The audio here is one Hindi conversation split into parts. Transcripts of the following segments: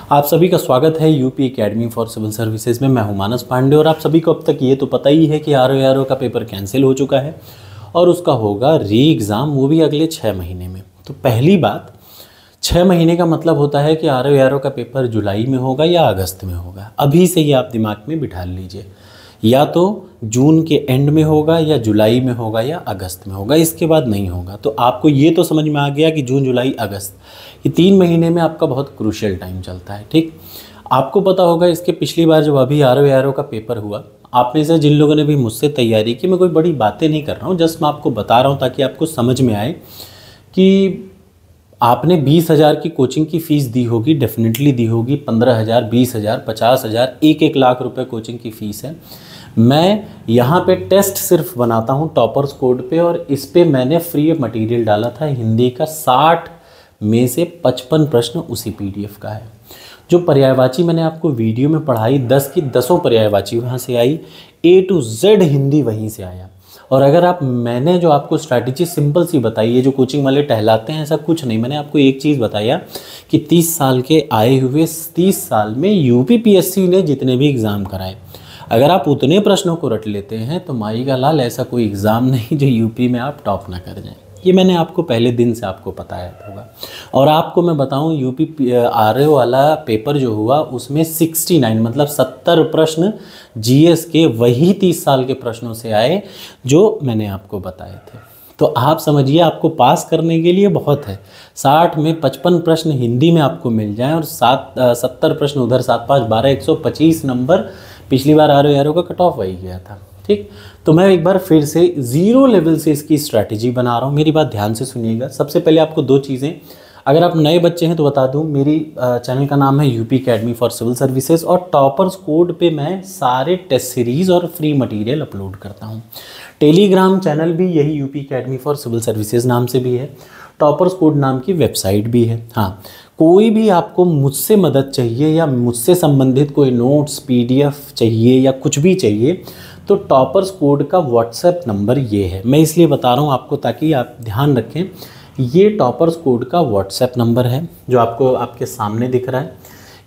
आप सभी का स्वागत है UP academy for civil services में। मैं हूं मानस पांडे और आप सभी को अब तक ये तो पता ही है कि आरओ का पेपर कैंसिल हो चुका है और उसका होगा री एग्ज़ाम, वो भी अगले 6 महीने में। तो पहली बात, 6 महीने का मतलब होता है कि आरओ का पेपर जुलाई में होगा या अगस्त में होगा। अभी से ही आप दिमाग में बिठा लीजिए, या तो जून के एंड में होगा या जुलाई में होगा या अगस्त में होगा, इसके बाद नहीं होगा। तो आपको ये तो समझ में आ गया कि जून जुलाई अगस्त, ये 3 महीने में आपका बहुत क्रूशियल टाइम चलता है। ठीक, आपको पता होगा इसके पिछली बार जब अभी आरओ का पेपर हुआ, आप में से जिन लोगों ने भी मुझसे तैयारी की, मैं कोई बड़ी बातें नहीं कर रहा हूँ, जस्ट मैं आपको बता रहा हूँ ताकि आपको समझ में आए कि आपने 20,000 की कोचिंग की फ़ीस दी होगी, डेफिनेटली दी होगी। 15,000, 20,000, 50,000, 1-1 लाख रुपए कोचिंग की फ़ीस है। मैं यहाँ पे टेस्ट सिर्फ बनाता हूँ टॉपर्स कोड पे, और इस पे मैंने फ्री मटेरियल डाला था हिंदी का। 60 में से 55 प्रश्न उसी पीडीएफ का है। जो पर्यायवाची मैंने आपको वीडियो में पढ़ाई, 10 की 10 पर्यायवाची वहाँ से आई, A to Z हिंदी वहीं से आया। और अगर आप, मैंने जो आपको स्ट्रैटेजी सिंपल सी बताई है, जो कोचिंग वाले टहलाते हैं ऐसा कुछ नहीं, मैंने आपको एक चीज़ बताया कि 30 साल के आए हुए 30 साल में यूपीपीएससी ने जितने भी एग्ज़ाम कराए, अगर आप उतने प्रश्नों को रट लेते हैं तो माई का लाल, ऐसा कोई एग्ज़ाम नहीं जो यूपी में आप टॉप ना कर जाएं। ये मैंने आपको पहले दिन से आपको बताया होगा। और आपको मैं बताऊं, यूपी आरओ वाला पेपर जो हुआ उसमें 69 मतलब 70 प्रश्न जीएस के वही 30 साल के प्रश्नों से आए जो मैंने आपको बताए थे। तो आप समझिए, आपको पास करने के लिए बहुत है। 60 में 55 प्रश्न हिंदी में आपको मिल जाएं और 70 प्रश्न उधर, 7 5 12, 125 नंबर। पिछली बार आरओ का कट ऑफ वही गया था। ठीक, तो मैं एक बार फिर से ज़ीरो लेवल से इसकी स्ट्रैटेजी बना रहा हूँ। मेरी बात ध्यान से सुनिएगा। सबसे पहले आपको 2 चीज़ें, अगर आप नए बच्चे हैं तो बता दूं, मेरी चैनल का नाम है UP academy for civil services, और टॉपर्स कोड पे मैं सारे टेस्ट सीरीज़ और फ्री मटेरियल अपलोड करता हूं। टेलीग्राम चैनल भी यही UP academy for civil services नाम से भी है, टॉपर्स कोड नाम की वेबसाइट भी है। हाँ, कोई भी आपको मुझसे मदद चाहिए या मुझसे संबंधित कोई नोट्स, पीडीएफ चाहिए या कुछ भी चाहिए, तो टॉपर्स कोड का व्हाट्सएप नंबर ये है। मैं इसलिए बता रहा हूँ आपको ताकि आप ध्यान रखें, ये टॉपर्स कोड का व्हाट्सएप नंबर है जो आपको आपके सामने दिख रहा है।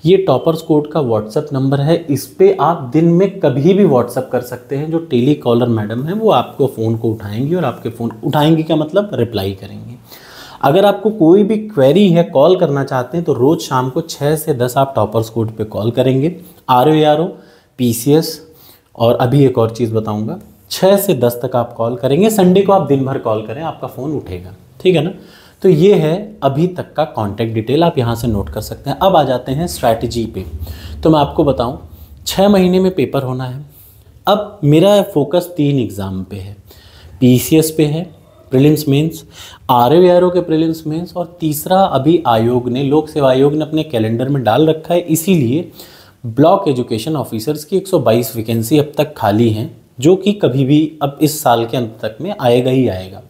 ये टॉपर्स कोड का व्हाट्सएप नंबर है। इस पे आप दिन में कभी भी व्हाट्सएप कर सकते हैं। जो टेली कॉलर मैडम है वो आपको फ़ोन को उठाएंगी, और आपके फ़ोन उठाएंगी का मतलब रिप्लाई करेंगे। अगर आपको कोई भी क्वेरी है, कॉल करना चाहते हैं, तो रोज़ शाम को 6 से 10 आप टॉपर्स कोड पे कॉल करेंगे। आरओ, पीसीएस, और अभी एक और चीज़ बताऊंगा, 6 से 10 तक आप कॉल करेंगे। संडे को आप दिन भर कॉल करें, आपका फ़ोन उठेगा। ठीक है ना। तो ये है अभी तक का कॉन्टैक्ट डिटेल, आप यहाँ से नोट कर सकते हैं। अब आ जाते हैं स्ट्रैटेजी पे। तो मैं आपको बताऊँ, 6 महीने में पेपर होना है। अब मेरा फोकस 3 एग्ज़ाम पे है। पीसीएस पे है, प्रीलिम्स मेंस, आरओ के प्रीलिम्स मेंस, और तीसरा अभी आयोग ने, लोक सेवा आयोग ने अपने कैलेंडर में डाल रखा है, इसीलिए ब्लॉक एजुकेशन ऑफिसर्स की 122 वैकेंसी अब तक खाली हैं, जो कि कभी भी अब इस साल के अंत तक में आएगा ही आएगा।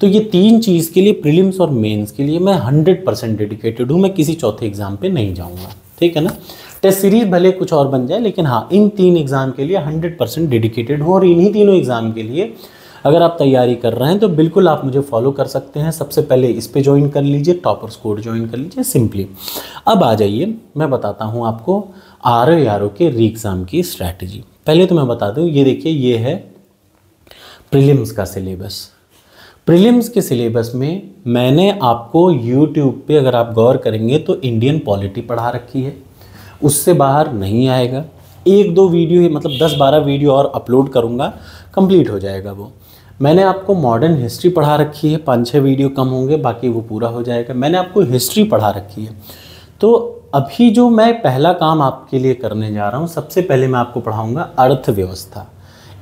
तो ये 3 चीज़ के लिए, प्रीलिम्स और मेंस के लिए, मैं 100% डेडिकेटेड हूँ। मैं किसी चौथे एग्ज़ाम पे नहीं जाऊँगा। ठीक है ना। टेस्ट सीरीज भले कुछ और बन जाए, लेकिन हाँ, इन 3 एग्ज़ाम के लिए 100% डेडिकेटेड हूँ। और इन्हीं तीनों एग्ज़ाम के लिए अगर आप तैयारी कर रहे हैं तो बिल्कुल आप मुझे फॉलो कर सकते हैं। सबसे पहले इस पे ज्वाइन कर लीजिए, टॉपर्स कोड ज्वाइन कर लीजिए सिंपली। अब आ जाइए, मैं बताता हूँ आपको आरओ के री एग्ज़ाम की स्ट्रैटेजी। पहले तो मैं बता दूँ, ये देखिए, ये है प्रीलिम्स का सिलेबस। प्रीलिम्स के सिलेबस में मैंने आपको यूट्यूब पे, अगर आप गौर करेंगे तो, इंडियन पॉलिटी पढ़ा रखी है, उससे बाहर नहीं आएगा। 1-2 वीडियो, मतलब 10-12 वीडियो और अपलोड करूँगा, कंप्लीट हो जाएगा वो। मैंने आपको मॉडर्न हिस्ट्री पढ़ा रखी है, 5-6 वीडियो कम होंगे, बाकी वो पूरा हो जाएगा। मैंने आपको हिस्ट्री पढ़ा रखी है। तो अभी जो मैं पहला काम आपके लिए करने जा रहा हूँ, सबसे पहले मैं आपको पढ़ाऊँगा अर्थव्यवस्था,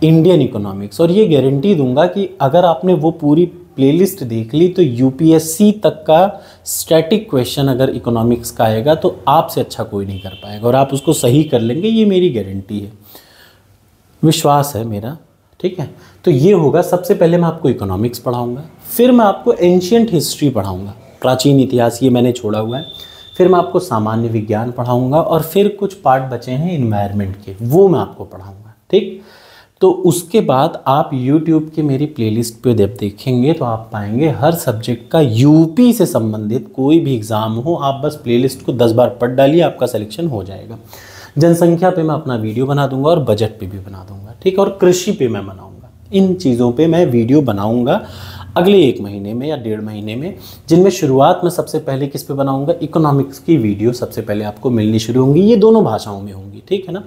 इंडियन इकोनॉमिक्स। और ये गारंटी दूंगा कि अगर आपने वो पूरी प्लेलिस्ट देख ली तो यूपीएससी तक का स्टैटिक क्वेश्चन अगर इकोनॉमिक्स का आएगा तो आपसे अच्छा कोई नहीं कर पाएगा, और आप उसको सही कर लेंगे, ये मेरी गारंटी है, विश्वास है मेरा। ठीक है, तो ये होगा। सबसे पहले मैं आपको इकोनॉमिक्स पढ़ाऊँगा, फिर मैं आपको एंशियंट हिस्ट्री पढ़ाऊँगा, प्राचीन इतिहास, ये मैंने छोड़ा हुआ है। फिर मैं आपको सामान्य विज्ञान पढ़ाऊँगा, और फिर कुछ पार्ट बचे हैं इन्वायरमेंट के, वो मैं आपको पढ़ाऊँगा। ठीक, तो उसके बाद आप YouTube के मेरी प्लेलिस्ट पे जब देखेंगे तो आप पाएंगे हर सब्जेक्ट का यूपी से संबंधित कोई भी एग्ज़ाम हो, आप बस प्लेलिस्ट को 10 बार पढ़ डालिए, आपका सिलेक्शन हो जाएगा। जनसंख्या पे मैं अपना वीडियो बना दूंगा और बजट पे भी बना दूंगा, ठीक है, और कृषि पे मैं बनाऊंगा। इन चीज़ों पे मैं वीडियो बनाऊंगा अगले 1 महीने में या 1.5 महीने में, जिनमें शुरुआत में सबसे पहले किस पे बनाऊंगा, इकोनॉमिक्स की वीडियो सबसे पहले आपको मिलनी शुरू होंगी, ये दोनों भाषाओं में होंगी, ठीक है ना।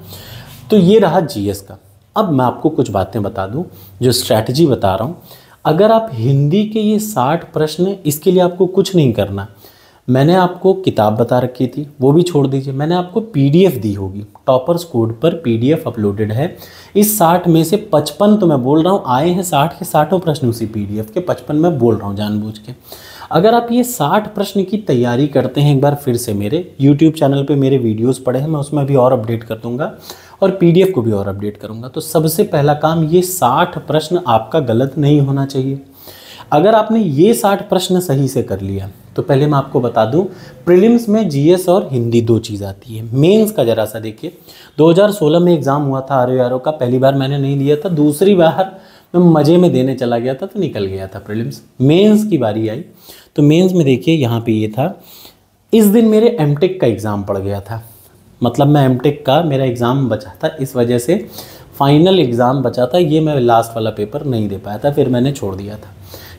तो ये रहा जीएस का। अब मैं आपको कुछ बातें बता दूं, जो स्ट्रैटेजी बता रहा हूं। अगर आप हिंदी के ये 60 प्रश्न, इसके लिए आपको कुछ नहीं करना। मैंने आपको किताब बता रखी थी, वो भी छोड़ दीजिए। मैंने आपको पीडीएफ दी होगी, टॉपर्स कोड पर पीडीएफ अपलोडेड है। इस 60 में से 55 तो मैं बोल रहा हूँ आए हैं, 60 के 60 प्रश्न उसी पीडीएफ के, 55 मैं बोल रहा हूँ जानबूझ के। अगर आप ये 60 प्रश्न की तैयारी करते हैं, एक बार फिर से मेरे यूट्यूब चैनल पे मेरे वीडियोस पड़े हैं, मैं उसमें भी और अपडेट कर दूंगा और पीडीएफ को भी और अपडेट करूंगा। तो सबसे पहला काम, ये 60 प्रश्न आपका गलत नहीं होना चाहिए। अगर आपने ये 60 प्रश्न सही से कर लिया तो पहले मैं आपको बता दूं, प्रीलिम्स में जीएस और हिंदी 2 चीज़ आती है। मेंस का जरा सा देखिए, 2016 में एग्ज़ाम हुआ था आरओ का, पहली बार मैंने नहीं लिया था, दूसरी बार मैं मज़े में देने चला गया था तो निकल गया था प्रीलिम्स। मेंस की बारी आई तो मेंस में देखिए यहाँ पे ये था, इस दिन मेरे एमटेक का एग्ज़ाम पड़ गया था, मतलब मैं एमटेक का मेरा एग्ज़ाम बचा था, इस वजह से फाइनल एग्ज़ाम बचा था, ये मैं लास्ट वाला पेपर नहीं दे पाया था, फिर मैंने छोड़ दिया था,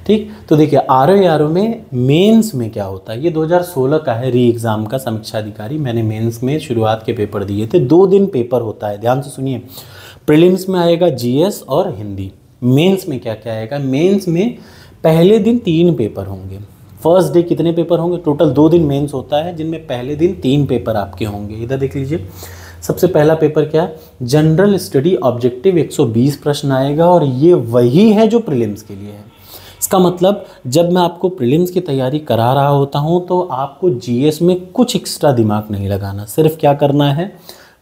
ठीक। तो देखिए आरओ में मेंस में क्या होता है, ये 2016 का है, री एग्ज़ाम का समीक्षा अधिकारी। मैंने मेंस में शुरुआत के पेपर दिए थे, 2 दिन पेपर होता है, ध्यान से सुनिए। प्रीलिम्स में आएगा जीएस और हिंदी, मेंस में क्या क्या आएगा, मेंस में पहले दिन 3 पेपर होंगे। फर्स्ट डे कितने पेपर होंगे, टोटल 2 दिन मेंस होता है, जिनमें पहले दिन 3 पेपर आपके होंगे। इधर देख लीजिए, सबसे पहला पेपर क्या है, जनरल स्टडी ऑब्जेक्टिव, 120 प्रश्न आएगा और ये वही है जो प्रीलिम्स के लिए है। इसका मतलब जब मैं आपको प्रीलिम्स की तैयारी करा रहा होता हूँ तो आपको जीएस में कुछ एक्स्ट्रा दिमाग नहीं लगाना, सिर्फ क्या करना है,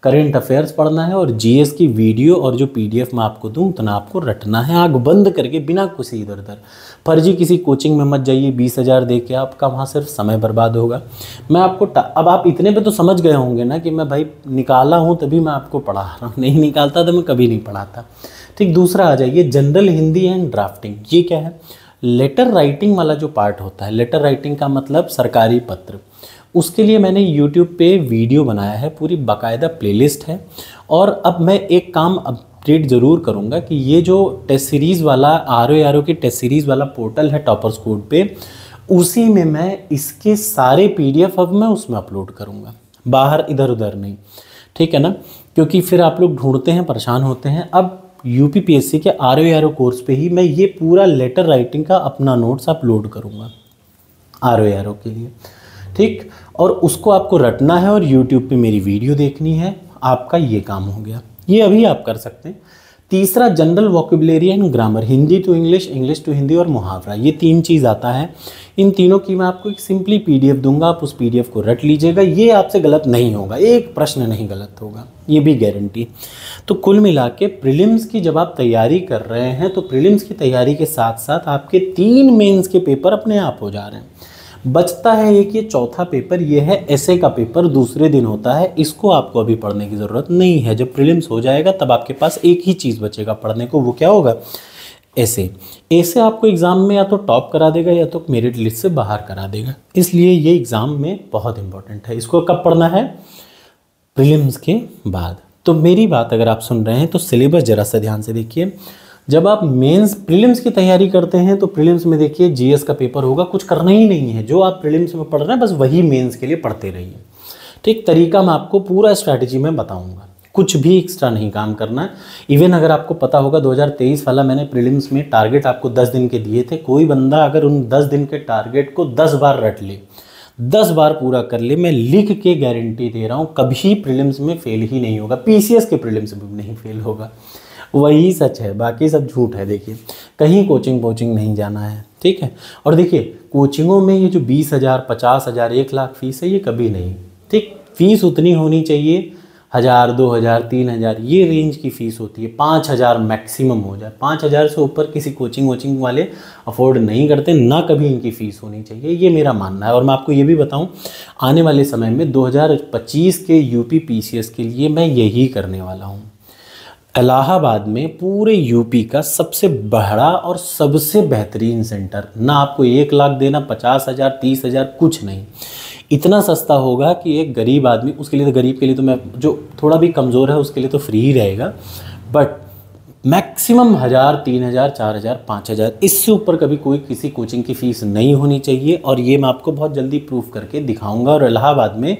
करेंट अफेयर्स पढ़ना है और जीएस की वीडियो और जो पीडीएफ मैं आपको दूं उतना आपको रटना है, आंख बंद करके, बिना कुछ इधर उधर फर्जी किसी कोचिंग में मत जाइए, 20,000 दे के आपका वहाँ सिर्फ समय बर्बाद होगा। मैं आपको अब आप इतने पे तो समझ गए होंगे ना कि मैं भाई निकाला हूँ तभी मैं आपको पढ़ा रहा हूँ, नहीं निकालता तो मैं कभी नहीं पढ़ाता, ठीक। दूसरा आ जाइए जनरल हिंदी एंड ड्राफ्टिंग, ये क्या है, लेटर राइटिंग वाला जो पार्ट होता है। लेटर राइटिंग का मतलब सरकारी पत्र, उसके लिए मैंने YouTube पे वीडियो बनाया है, पूरी बाकायदा प्लेलिस्ट है। और अब मैं एक काम अपडेट ज़रूर करूँगा कि ये जो टेस्ट सीरीज़ वाला आरओ की टेस्ट सीरीज़ वाला पोर्टल है टॉपर्स कोड पे, उसी में मैं इसके सारे PDF अब मैं उसमें अपलोड करूँगा, बाहर इधर उधर नहीं, ठीक है ना, क्योंकि फिर आप लोग ढूंढते हैं, परेशान होते हैं। अब यूपीपीएससी के आरओ कोर्स पे ही मैं ये पूरा लेटर राइटिंग का अपना नोट्स अपलोड करूँगा आरओ के लिए, ठीक। और उसको आपको रटना है और यूट्यूब पे मेरी वीडियो देखनी है, आपका ये काम हो गया, ये अभी आप कर सकते हैं। तीसरा general vocabulary and grammar, Hindi to English, English to Hindi और मुहावरा, ये 3 चीज़ आता है। इन तीनों की मैं आपको एक सिंपली पीडीएफ दूंगा, आप उस पीडीएफ को रट लीजिएगा, ये आपसे गलत नहीं होगा, एक प्रश्न नहीं गलत होगा, ये भी गारंटी। तो कुल मिला के प्रीलिम्स की जब आप तैयारी कर रहे हैं तो प्रीलिम्स की तैयारी के साथ साथ आपके 3 मेंस के पेपर अपने आप हो जा रहे हैं। बचता है एक ये चौथा पेपर, ये है एसए का पेपर, दूसरे दिन होता है, इसको आपको अभी पढ़ने की ज़रूरत नहीं है। जब प्रीलिम्स हो जाएगा तब आपके पास एक ही चीज़ बचेगा पढ़ने को, वो क्या होगा, एसए। एसए आपको एग्ज़ाम में या तो टॉप करा देगा या तो मेरिट लिस्ट से बाहर करा देगा, इसलिए ये एग्ज़ाम में बहुत इंपॉर्टेंट है। इसको कब पढ़ना है, प्रीलिम्स के बाद। तो मेरी बात अगर आप सुन रहे हैं तो सिलेबस जरा सा ध्यान से देखिए। जब आप मेंस प्रीलिम्स की तैयारी करते हैं तो प्रीलिम्स में देखिए जीएस का पेपर होगा, कुछ करना ही नहीं है, जो आप प्रीलिम्स में पढ़ रहे हैं बस वही मेंस के लिए पढ़ते रहिए, ठीक। तरीका मैं आपको पूरा स्ट्रैटेजी में बताऊंगा, कुछ भी एक्स्ट्रा नहीं काम करना है। इवन अगर आपको पता होगा 2023 वाला मैंने प्रीलिम्स में टारगेट आपको 10 दिन के दिए थे, कोई बंदा अगर उन 10 दिन के टारगेट को 10 बार रट ले, 10 बार पूरा कर ले, मैं लिख के गारंटी दे रहा हूँ कभी प्रीलिम्स में फेल ही नहीं होगा, पीसीएस के प्रीलिम्स में भी नहीं फेल होगा, वही सच है, बाकी सब झूठ है। देखिए कहीं कोचिंग नहीं जाना है, ठीक है। और देखिए कोचिंगों में ये जो 20,000, 50,000, 1,00,000 फीस है, ये कभी नहीं, ठीक। फीस उतनी होनी चाहिए 1,000, 2,000, 3,000, ये रेंज की फ़ीस होती है, 5,000 मैक्सिमम हो जाए, 5,000 से ऊपर किसी कोचिंग वाले अफोर्ड नहीं करते, ना कभी इनकी फ़ीस होनी चाहिए, ये मेरा मानना है। और मैं आपको ये भी बताऊं, आने वाले समय में 2025 के यूपी पीसीएस के लिए मैं यही करने वाला हूं। इलाहाबाद में पूरे यूपी का सबसे बड़ा और सबसे बेहतरीन सेंटर। ना आपको 1 लाख देना, 50,000, 30,000, कुछ नहीं। इतना सस्ता होगा कि एक गरीब आदमी, उसके लिए तो, गरीब के लिए तो, मैं जो थोड़ा भी कमज़ोर है उसके लिए तो फ्री ही रहेगा, बट मैक्सिमम 1,000, 3,000, 4,000, 5,000, इससे ऊपर कभी कोई किसी कोचिंग की फ़ीस नहीं होनी चाहिए। और ये मैं आपको बहुत जल्दी प्रूफ करके दिखाऊंगा। और इलाहाबाद में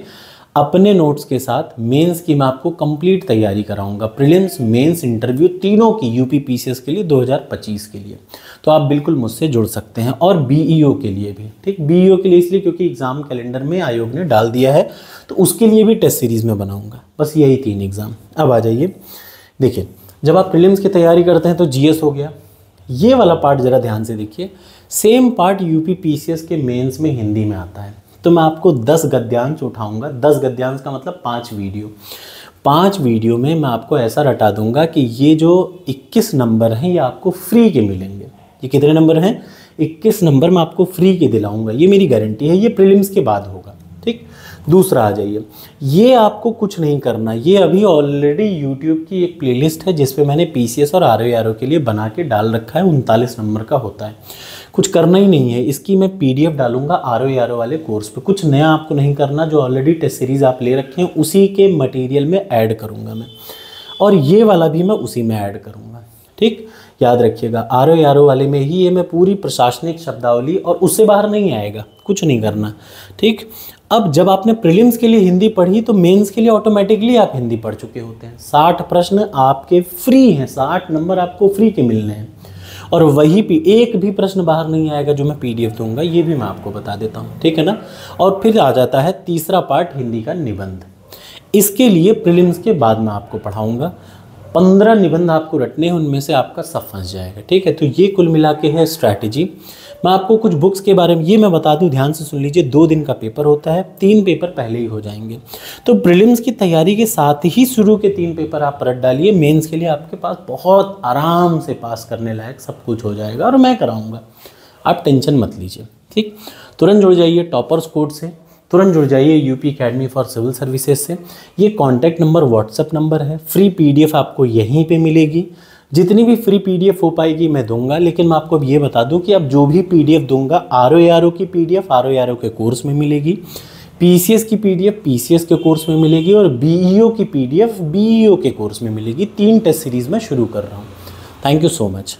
अपने नोट्स के साथ मेंस की मैं आपको कंप्लीट तैयारी कराऊंगा, प्रीलिम्स, मेंस, इंटरव्यू तीनों की, यूपी पीसीएस के लिए 2025 के लिए। तो आप बिल्कुल मुझसे जुड़ सकते हैं। और बीईओ के लिए भी, ठीक, बीईओ के लिए इसलिए क्योंकि एग्ज़ाम कैलेंडर में आयोग ने डाल दिया है, तो उसके लिए भी टेस्ट सीरीज़ में बनाऊँगा। बस यही 3 एग्ज़ाम। अब आ जाइए, देखिए, जब आप प्रीलिम्स की तैयारी करते हैं तो जीएस हो गया। ये वाला पार्ट ज़रा ध्यान से देखिए, सेम पार्ट यूपी पीसीएस के मेंस में हिंदी में आता है। तो मैं आपको 10 गद्यांश उठाऊंगा। 10 गद्यांश का मतलब 5 वीडियो। 5 वीडियो में मैं आपको ऐसा रटा दूंगा कि ये जो 21 नंबर हैं ये आपको फ्री के मिलेंगे। ये कितने नंबर हैं? 21 नंबर मैं आपको फ्री के दिलाऊंगा, ये मेरी गारंटी है। ये प्रीलिम्स के बाद होगा, ठीक। दूसरा आ जाइए, ये आपको कुछ नहीं करना, ये अभी ऑलरेडी यूट्यूब की एक प्लेलिस्ट है जिस पे मैंने पीसीएस और आरओ के लिए बना के डाल रखा है। 39 नंबर का होता है, कुछ करना ही नहीं है। इसकी मैं पीडीएफ डालूंगा आरओ वाले कोर्स पे। कुछ नया आपको नहीं करना, जो ऑलरेडी टेस्ट सीरीज़ आप ले रखे हैं उसी के मटेरियल में ऐड करूँगा मैं, और ये वाला भी मैं उसी में ऐड करूँगा, ठीक। याद रखिएगा, आरओ वाले में ही ये मैं पूरी प्रशासनिक शब्दावली, और उससे बाहर नहीं आएगा, कुछ नहीं करना, ठीक। अब जब आपने प्रीलिम्स के लिए हिंदी पढ़ी तो मेंस के लिए ऑटोमेटिकली आप हिंदी पढ़ चुके होते हैं। 60 प्रश्न आपके फ्री हैं, 60 नंबर आपको फ्री के मिलने हैं, और वही एक भी प्रश्न बाहर नहीं आएगा जो मैं पीडीएफ दूंगा, ये भी मैं आपको बता देता हूँ, ठीक है ना। और फिर आ जाता है तीसरा पार्ट, हिंदी का निबंध। इसके लिए प्रीलिम्स के बाद मैं आपको पढ़ाऊँगा। 15 निबंध आपको रटने हैं, उनमें से आपका सब फंस जाएगा, ठीक है। तो ये कुल मिला के है स्ट्रैटेजी। मैं आपको कुछ बुक्स के बारे में ये मैं बता दूं, ध्यान से सुन लीजिए। 2 दिन का पेपर होता है, 3 पेपर पहले ही हो जाएंगे। तो प्रीलिम्स की तैयारी के साथ ही शुरू के 3 पेपर आप रट डालिए। मेंस के लिए आपके पास बहुत आराम से पास करने लायक सब कुछ हो जाएगा, और मैं कराऊंगा, आप टेंशन मत लीजिए, ठीक। तुरंत जुड़ जाइए टॉपर्स कोड से, तुरंत जुड़ जाइए UP academy for civil services से। ये कॉन्टैक्ट नंबर व्हाट्सएप नंबर है। फ्री पीडीएफ आपको यहीं पे मिलेगी। जितनी भी फ्री पीडीएफ हो पाएगी मैं दूंगा, लेकिन मैं आपको अब ये बता दूं कि अब जो भी पीडीएफ दूंगा, आरओ की पीडीएफ आरओ के कोर्स में मिलेगी, पीसीएस की पीडीएफ पीसीएस के कोर्स में मिलेगी, और बीईओ की पीडीएफ बीईओ के कोर्स में मिलेगी। 3 टेस्ट सीरीज़ में शुरू कर रहा हूँ। Thank you so much.